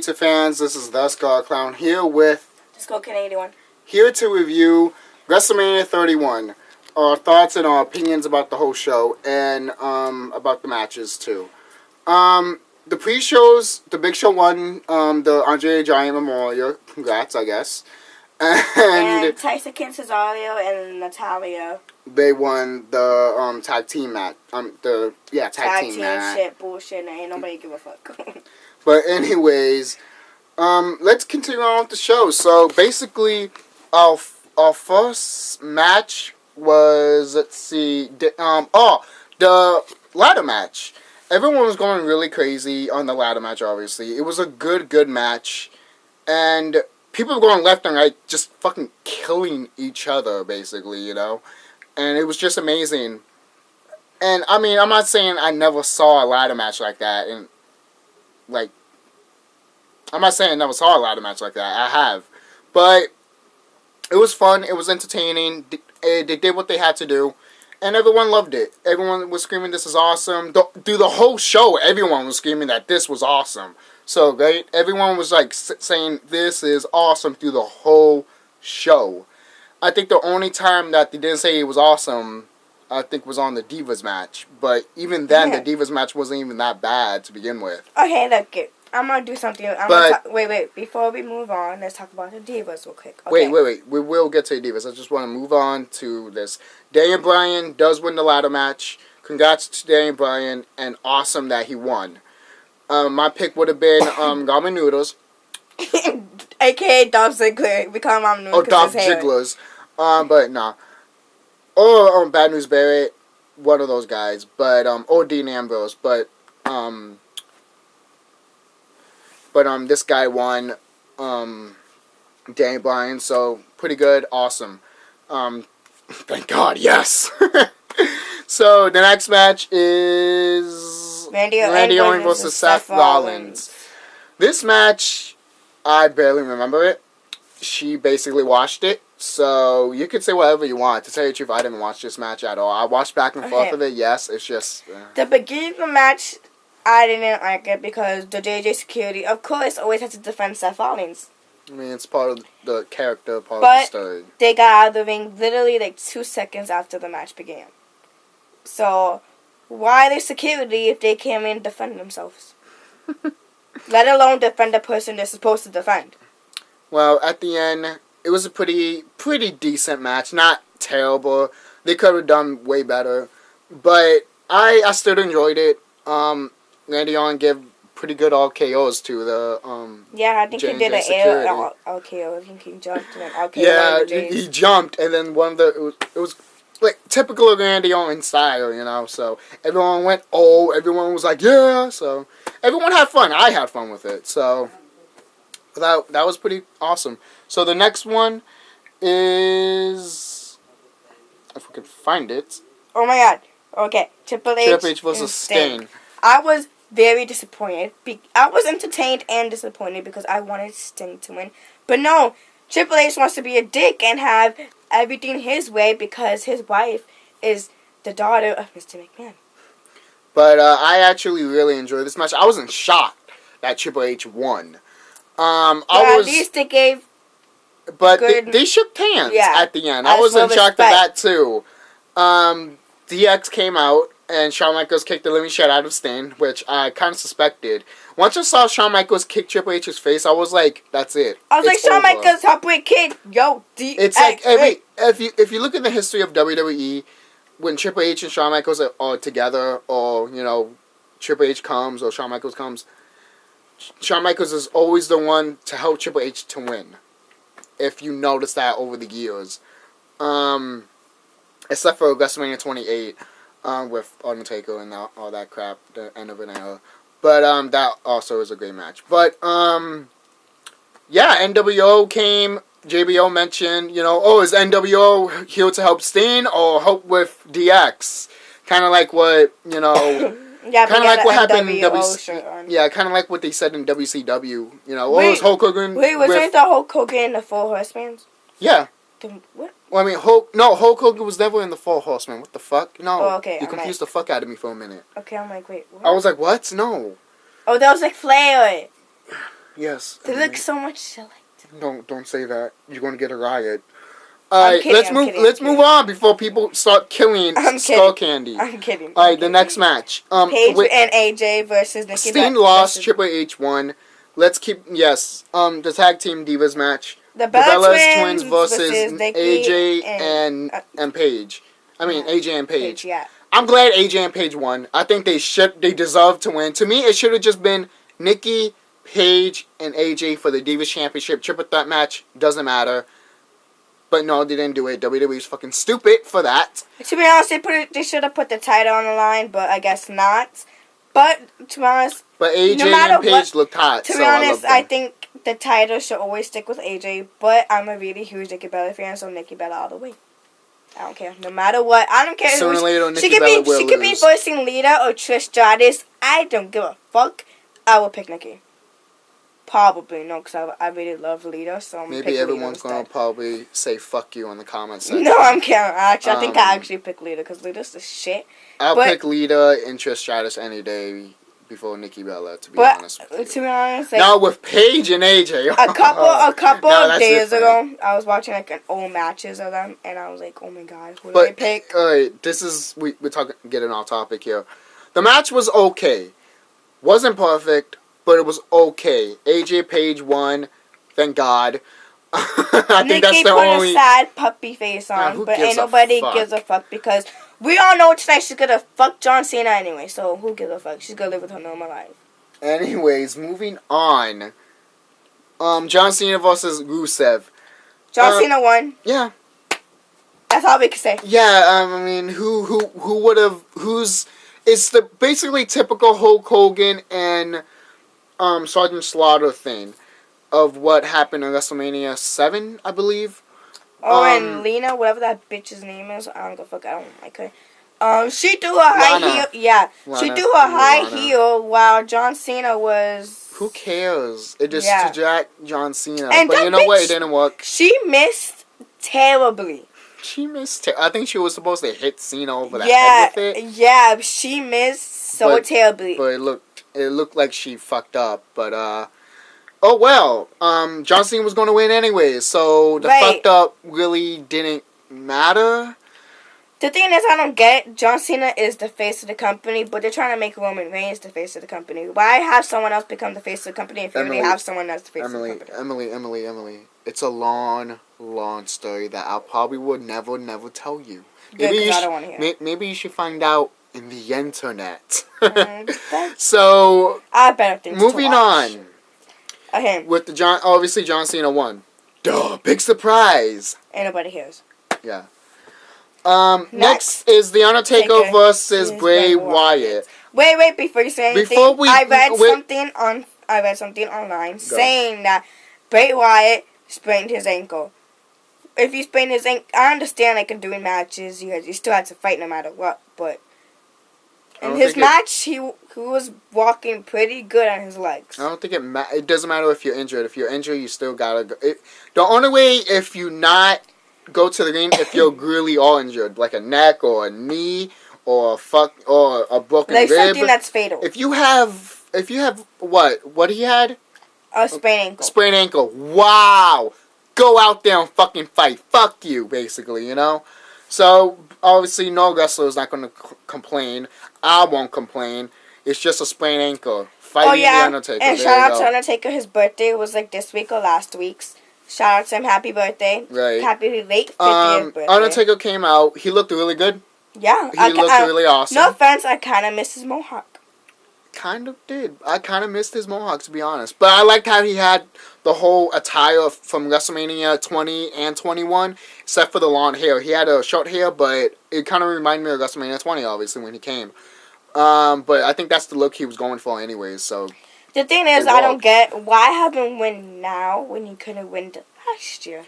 YouTube fans, this is The Skull Clown here with TheSkullkandy81. Here to review WrestleMania 31. Our thoughts and our opinions about the whole show and about the matches too. The pre-shows, the Big Show won the Andre the Giant Memorial. Congrats, I guess. And Tyson Cesaro and Natalia. They won the tag team match. Tag team match. Shit, bullshit, ain't nobody give a fuck. But anyways, let's continue on with the show. So basically, our first match was, let's see, the ladder match. Everyone was going really crazy on the ladder match, obviously. It was a good match. And people were going left and right, just fucking killing each other, basically, you know? And it was just amazing. And, I mean, I'm not saying I never saw a ladder match like that. And, like, I'm not saying I never saw a ladder match like that. I have. But it was fun. It was entertaining. They did what they had to do. And everyone loved it. Everyone was screaming, this is awesome. Through the whole show, everyone was screaming that this was awesome. So, right? Everyone was, like, saying this is awesome through the whole show. I think the only time that they didn't say it was awesome, I think, was on the Divas match. But even then, the Divas match wasn't even that bad to begin with. Okay, look, I'm going to do something. Wait. Before we move on, let's talk about the Divas real quick. Okay. Wait. We will get to the Divas. I just want to move on to this. Daniel Bryan does win the ladder match. Congrats to Daniel Bryan, and awesome that he won. My pick would have been Ramen Noodles. A.K.A. Dolph Ziggler. We call him Ramen Noodles. Oh, Dolph Ziggler's. But nah. Or Bad News Barrett. One of those guys. But, or Dean Ambrose. But this guy won, Daniel Bryan, so pretty good, awesome. Thank God, yes. So the next match is Randy Orton versus Seth Rollins. This match, I barely remember it. She basically watched it, so you can say whatever you want. To tell you the truth, I didn't watch this match at all. I watched back and forth of it, yes, it's just... The beginning of the match, I didn't like it because the JJ security, of course, always has to defend Seth Rollins. I mean, it's part of the character, part of the story. But they got out of the ring literally like 2 seconds after the match began. So, why are they security if they can't even defend themselves? Let alone defend the person they're supposed to defend. Well, at the end, it was a pretty decent match. Not terrible. They could have done way better. But I still enjoyed it. Randy Orton gave pretty good RKOs to the I think he did an air RKO. I think he jumped and then RKO. Yeah, he jumped and then it was like typical of Randy Orton style, you know. So everyone went everyone was like yeah. So everyone had fun. I had fun with it. So that was pretty awesome. So the next one is, if we can find it. Oh my God. Okay, Triple H versus Sting. I was very disappointed. I was entertained and disappointed because I wanted Sting to win. But no, Triple H wants to be a dick and have everything his way because his wife is the daughter of Mr. McMahon. But I actually really enjoyed this match. I wasn't shocked that Triple H won. At least they gave... But they shook hands at the end. I wasn't shocked at that too. DX came out. And Shawn Michaels kicked the living shit out of Sting, which I kind of suspected. Once I saw Shawn Michaels kick Triple H's face, I was like, that's it. I was like, Shawn Michaels, heartbreak kid, yo, DX. It's like, hey, wait, if you look at the history of WWE, when Triple H and Shawn Michaels are together, or, you know, Triple H comes, or Shawn Michaels comes, Shawn Michaels is always the one to help Triple H to win. If you notice that over the years. Except for WrestleMania 28. With Undertaker and all that crap, the end of an era. But, that also is a great match. But, NWO came, JBO mentioned, you know, is NWO here to help Sting or help with DX? Kind of like what, you know, kind of like what happened in kind of like what they said in WCW, you know, is Hulk Hogan... Wait, wasn't the Hulk Hogan the Four Horsemen? Yeah. What? Well, I mean, Hulk Hogan was never in the Four Horsemen. What the fuck? No. Oh, okay. You confused the fuck out of me for a minute. Okay, I'm like, wait, what? I was like, what? No. Oh, that was like Flair. Yes. They look so much alike. Don't say that. You're gonna get a riot. I'm Alright, kidding, let's move on before people start killing Skull Candy. I'm kidding. Alright, the next match. Paige and AJ versus Nikki Steen lost, Triple H won. Let's keep the tag team divas match. The Bella Bella Twins versus Nikki AJ and Paige. I mean AJ and Paige. Paige, yeah. I'm glad AJ and Paige won. I think they deserve to win. To me, it should have just been Nikki, Paige, and AJ for the Divas Championship triple threat match. Doesn't matter. But no, they didn't do it. WWE's fucking stupid for that. To be honest, they should have put the title on the line, but I guess not. But to be honest, AJ and Paige looked hot. To be honest, I think the title should always stick with AJ. But I'm a really huge Nikki Bella fan, so Nikki Bella all the way. I don't care. No matter what, I don't care. Sooner or later, Nikki She could be lose. voicing Lita or Trish Stratus. I don't give a fuck. I will pick Nikki. Probably no, because I really love Lita, so I'm maybe everyone's gonna probably say "fuck you" in the comments section. No, I'm kidding. Actually, I think I actually pick Lita because Lita's the shit. I'll pick Lita and Trish Stratus any day before Nikki Bella. To be honest, to be honest, now with Paige and AJ, a couple of days ago, I was watching like an old matches of them, and I was like, oh my god, who do I pick? Alright, this is we're talking getting off topic here. The match was okay, wasn't perfect. But it was okay. AJ Paige won. Thank God. I think that's the only. Nikki put a sad puppy face on, but ain't nobody gives a fuck because we all know tonight she's gonna fuck John Cena anyway. So who gives a fuck? She's gonna live with her normal life. Anyways, moving on. John Cena versus Rusev. John Cena won. Yeah. That's all we can say. Yeah. I mean, who would have? It's the basically typical Hulk Hogan and Sergeant Slaughter thing of what happened in WrestleMania 7, I believe. And Lena, whatever that bitch's name is, I don't give a fuck. I don't like her. She threw her high heel. Yeah, she threw her high heel while John Cena was. Who cares? It just to jack John Cena. And but you know what? It didn't work. She missed terribly. She missed. I think she was supposed to hit Cena over the head with it. Yeah, she missed terribly. But it looked like she fucked up. But oh well. John Cena was going to win anyways, so the fucked up really didn't matter. The thing is, I don't get. John Cena is the face of the company, but they're trying to make Roman Reigns the face of the company. Why have someone else become the face of the company if you already have someone that's the face of the company? Emily. It's a long story that I probably would never tell you. Good, I don't want to hear. Maybe you should find out in the internet. So I have better things moving to watch. on. Okay. With obviously John Cena won. Duh, big surprise. Ain't nobody cares. Yeah. Next is The Undertaker versus Bray Wyatt. Wait, before you say anything, I read something online saying that Bray Wyatt sprained his ankle. If you sprain his ankle, I understand like in doing matches, you still had to fight no matter what, but in his match, he was walking pretty good on his legs. I don't think it doesn't matter if you're injured. If you're injured, you still gotta go. The only way if you not go to the ring if you're really all injured, like a neck or a knee or a broken rib. Like something that's fatal. If you have what he had? A sprained ankle. Sprained ankle. Wow. Go out there and fucking fight. Fuck you, basically, you know? So, obviously, no wrestler is not going to complain. I won't complain. It's just a sprained ankle. Fighting The Undertaker. And shout out to Undertaker. His birthday was like this week or last week's. Shout out to him. Happy birthday. Right. Happy late 50th birthday. Undertaker came out. He looked really good. Yeah. He looked really awesome. No offense, I kind of miss his mohawk. Kind of did. I kind of missed his mohawk, to be honest. But I liked how he had the whole attire from WrestleMania 20 and 21, except for the long hair. He had a short hair, but it kind of reminded me of WrestleMania 20, obviously, when he came. But I think that's the look he was going for anyways, so... The thing is, I don't get, why have him win now when he couldn't win last year?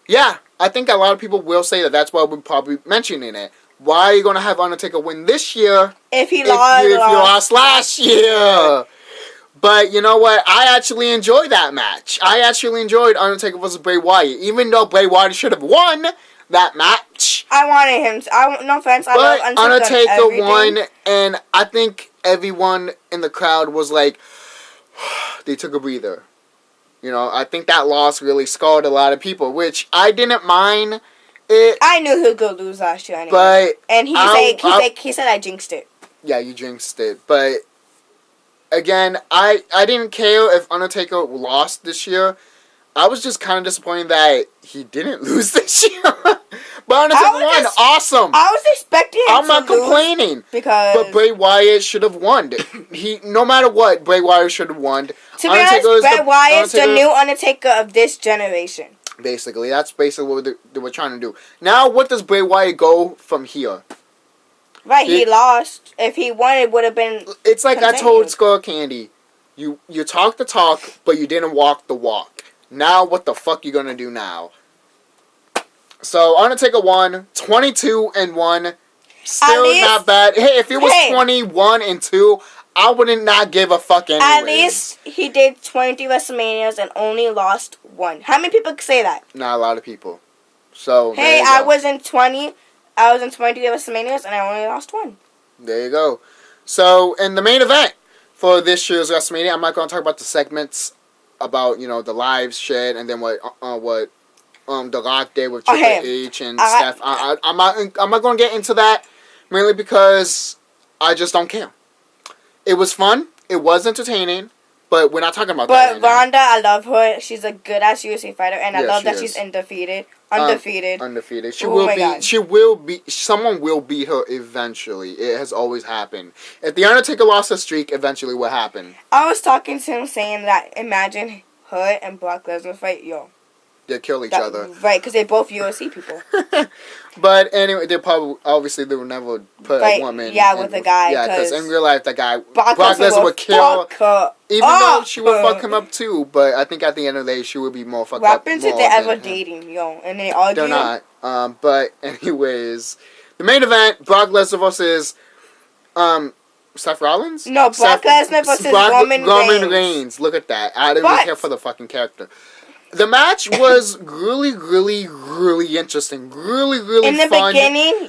Yeah, I think a lot of people will say that. That's why we're probably mentioning it. Why are you going to have Undertaker win this year if you lost last year? But you know what? I actually enjoyed that match. I actually enjoyed Undertaker versus Bray Wyatt. Even though Bray Wyatt should have won that match. I wanted him to. No offense, I love Undertaker won, and I think everyone in the crowd was like, they took a breather. You know, I think that loss really scarred a lot of people, which I didn't mind it. I knew he was going to lose last year anyway. But and he said I jinxed it. Yeah, you jinxed it. But again, I didn't care if Undertaker lost this year. I was just kind of disappointed that he didn't lose this year. But Undertaker won. Awesome. I was expecting him I'm not complaining. But Bray Wyatt should have won. No matter what, Bray Wyatt should have won. To be honest, Bray Wyatt's the new Undertaker of this generation. Basically, that's basically what they were trying to do. Now, what does Bray Wyatt go from here? Right, he lost. If he won, it would have been. It's like continued. I told Skullkandy, you talk the talk, but you didn't walk the walk. Now, what the fuck you gonna do now? So, Undertaker won 22-1. Still not bad. Hey, if it was 21-2, I wouldn't not give a fuck anyways. At least he did 20 WrestleManias and only lost one. How many people could say that? Not a lot of people. So, hey, I was in 20 WrestleManias and I only lost one. There you go. So, in the main event for this year's WrestleMania, I'm not going to talk about the segments about, the live shit and then what The Rock did with Triple H and Steph. I'm not going to get into that, mainly because I just don't care. It was fun. It was entertaining, but we're not talking about that. But Ronda, I love her. She's a good ass UFC fighter, and I love that she's undefeated. Undefeated. She will be. She will be. Someone will beat her eventually. It has always happened. If the Undertaker lost a streak, eventually what happened? I was talking to him saying that imagine her and Brock Lesnar fight, They kill each other. Right, because they're both UFC people. But anyway, they will never put a woman. Yeah, with a guy. Yeah, because in real life, the guy Brock Lesnar would kill her. Even though she would fuck him up too, but I think at the end of the day, she would be more fucked up. What happens if they're ever dating, and they argue? They're not. But anyways, the main event: Brock Lesnar versus Seth Rollins. No, Brock Lesnar versus Roman Reigns. Look at that. I didn't even care for the fucking character. The match was really, really, really interesting. Really, really fun. In the beginning,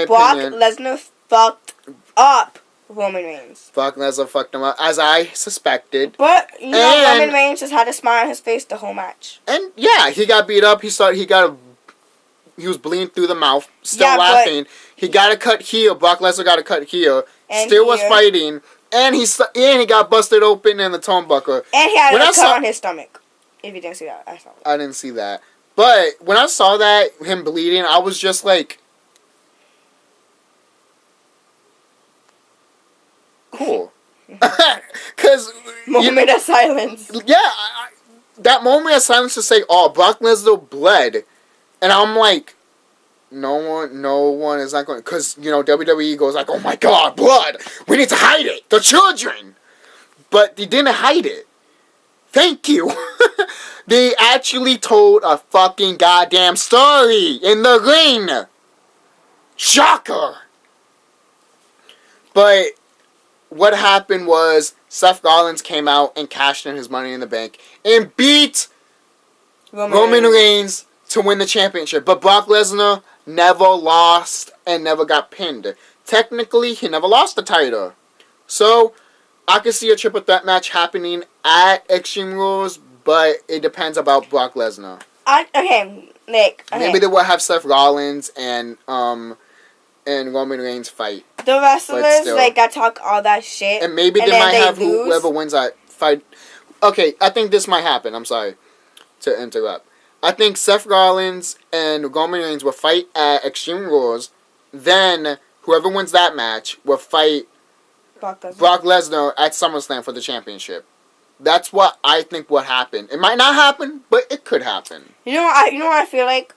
Brock Lesnar fucked up Roman Reigns. Brock Lesnar fucked him up, as I suspected. But, Roman Reigns just had a smile on his face the whole match. And, yeah, he got beat up. He was bleeding through the mouth, still laughing. He got a cut here. Brock Lesnar got a cut here. Still was fighting. And he got busted open in the turnbuckle. And he had a cut on his stomach. If you didn't see that, I saw it. I didn't see that. But when I saw that, him bleeding, I was just like, cool. Because moment of silence. Yeah, that moment of silence to say, oh, Brock Lesnar bled. And I'm like, no one is not going, because, WWE goes like, oh my God, blood. We need to hide it. The children. But they didn't hide it. Thank you. They actually told a fucking goddamn story in the ring. Shocker. But what happened was Seth Rollins came out and cashed in his Money in the Bank and beat Roman Reigns to win the championship. But Brock Lesnar never lost and never got pinned. Technically, he never lost the title. So, I could see a triple threat match happening at Extreme Rules, but it depends about Brock Lesnar. Nick. Maybe they will have Seth Rollins and Roman Reigns fight. The wrestlers that talk all that shit, and maybe they might have whoever wins that fight. Okay, I think this might happen. I'm sorry to interrupt. I think Seth Rollins and Roman Reigns will fight at Extreme Rules. Then whoever wins that match will fight Brock Lesnar at SummerSlam for the championship. That's what I think will happen. It might not happen, but it could happen. You know what I feel like?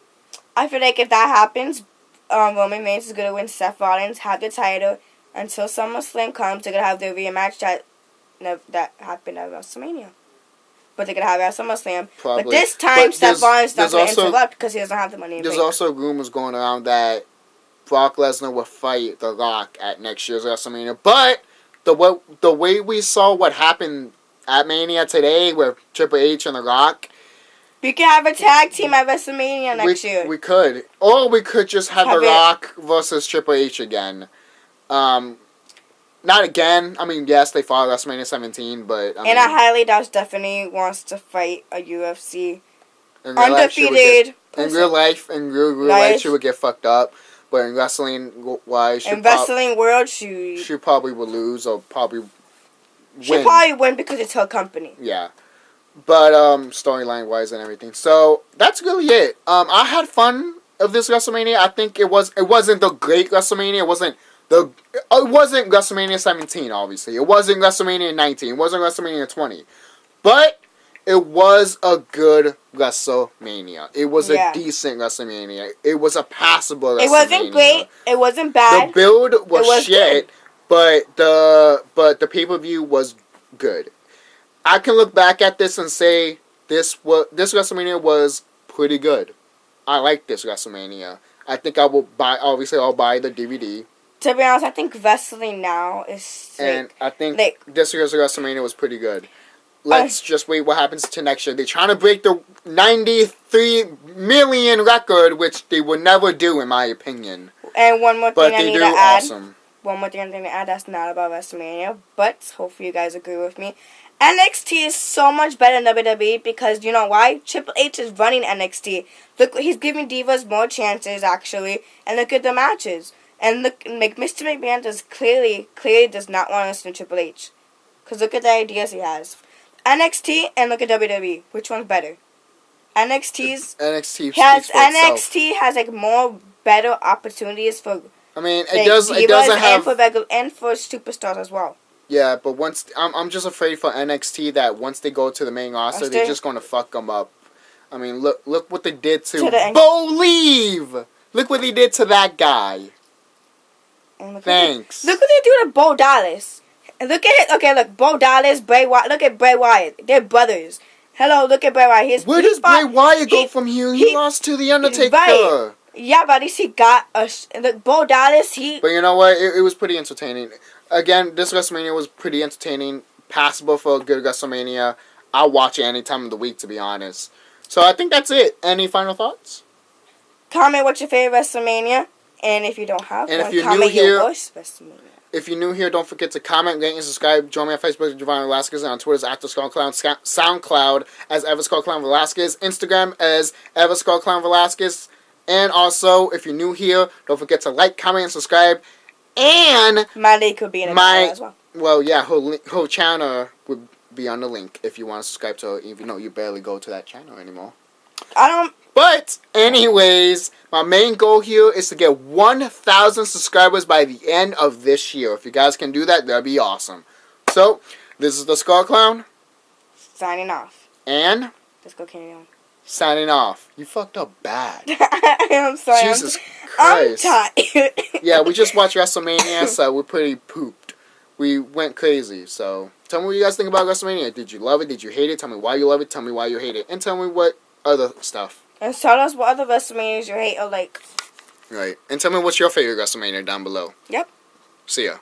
I feel like if that happens, Roman Reigns is gonna win. Seth Rollins have the title until SummerSlam comes. They're gonna have their rematch that happened at WrestleMania. But they're gonna have it at SummerSlam. Probably. But this time, Seth Rollins not gonna interrupt because he doesn't have the money. There's also rumors going around that Brock Lesnar will fight The Rock at next year's WrestleMania. But the way we saw what happened at Mania today with Triple H and The Rock, we could have a tag team at WrestleMania next year. We could. Or we could just have The Rock versus Triple H again. not again. I mean, yes, they fought WrestleMania 17, but I highly doubt Stephanie wants to fight a UFC undefeated in person. real life, she would get fucked up. But in wrestling wise, world, she probably would lose or probably win. She'll probably win because it's her company. Yeah. But storyline wise and everything. So that's really it. I had fun of this WrestleMania. I think it wasn't the great WrestleMania. It wasn't WrestleMania 17, obviously. It wasn't WrestleMania 19. It wasn't WrestleMania 20. But it was a good WrestleMania. It was a decent WrestleMania. It was a passable WrestleMania. It wasn't great. It wasn't bad. The build was shit, but the pay-per-view was good. I can look back at this and say this WrestleMania was pretty good. I like this WrestleMania. I think I'll buy the DVD. To be honest, I think wrestling now is and I think this year's WrestleMania was pretty good. Let's just wait what happens to next year. They're trying to break the 93 million record, which they would never do, in my opinion. And one more thing I need to add. Awesome. One more thing I need to add that's not about WrestleMania, but hopefully you guys agree with me. NXT is so much better than WWE because you know why? Triple H is running NXT. Look, he's giving divas more chances actually, and look at the matches. And look, Mr. McMahon clearly does not want to listen to Triple H, because look at the ideas he has. NXT and look at WWE. Which one's better? NXT has like more better opportunities for. I mean, it doesn't have and for superstars as well. Yeah, but once I'm just afraid for NXT that once they go to the main roster, they're just gonna fuck them up. I mean, look what they did to Bolieve. Look what they did to that guy. Thanks. Look what they do to Bo Dallas. And look at it. Okay, look, Bo Dallas, Bray Wyatt. Look at Bray Wyatt. They're brothers. Hello, look at Bray Wyatt. Where does Bray Wyatt go from here? He lost to The Undertaker. Right. Yeah, but at least he got look, Bo Dallas, But you know what? It was pretty entertaining. Again, this WrestleMania was pretty entertaining. Passable for a good WrestleMania. I'll watch it any time of the week, to be honest. So I think that's it. Any final thoughts? Comment what's your favorite WrestleMania. And if you don't have one, comment your worst WrestleMania. If you're new here, don't forget to comment, rate, and subscribe. Join me on Facebook, Javon Velasquez, and on Twitter as @TheSkullclown, SoundCloud as EverSkullClown Velasquez, Instagram as EverSkullClown Velasquez. And also, if you're new here, don't forget to like, comment, and subscribe. And my link could be in the bio as well. Well, yeah, her channel would be on the link if you want to subscribe to her, even though you barely go to that channel anymore. But, anyways, my main goal here is to get 1,000 subscribers by the end of this year. If you guys can do that, that'd be awesome. So, this is the Skull Clown. Signing off. And? TheSkullkandy81. Signing off. You fucked up bad. I'm sorry. Jesus Christ. I'm tired. Yeah, we just watched WrestleMania, so we're pretty pooped. We went crazy, so tell me what you guys think about WrestleMania. Did you love it? Did you hate it? Tell me why you love it. Tell me why you hate it. And tell me what other stuff. And tell us what other WrestleManias you hate or like. Right. And tell me what's your favorite WrestleMania down below. Yep. See ya.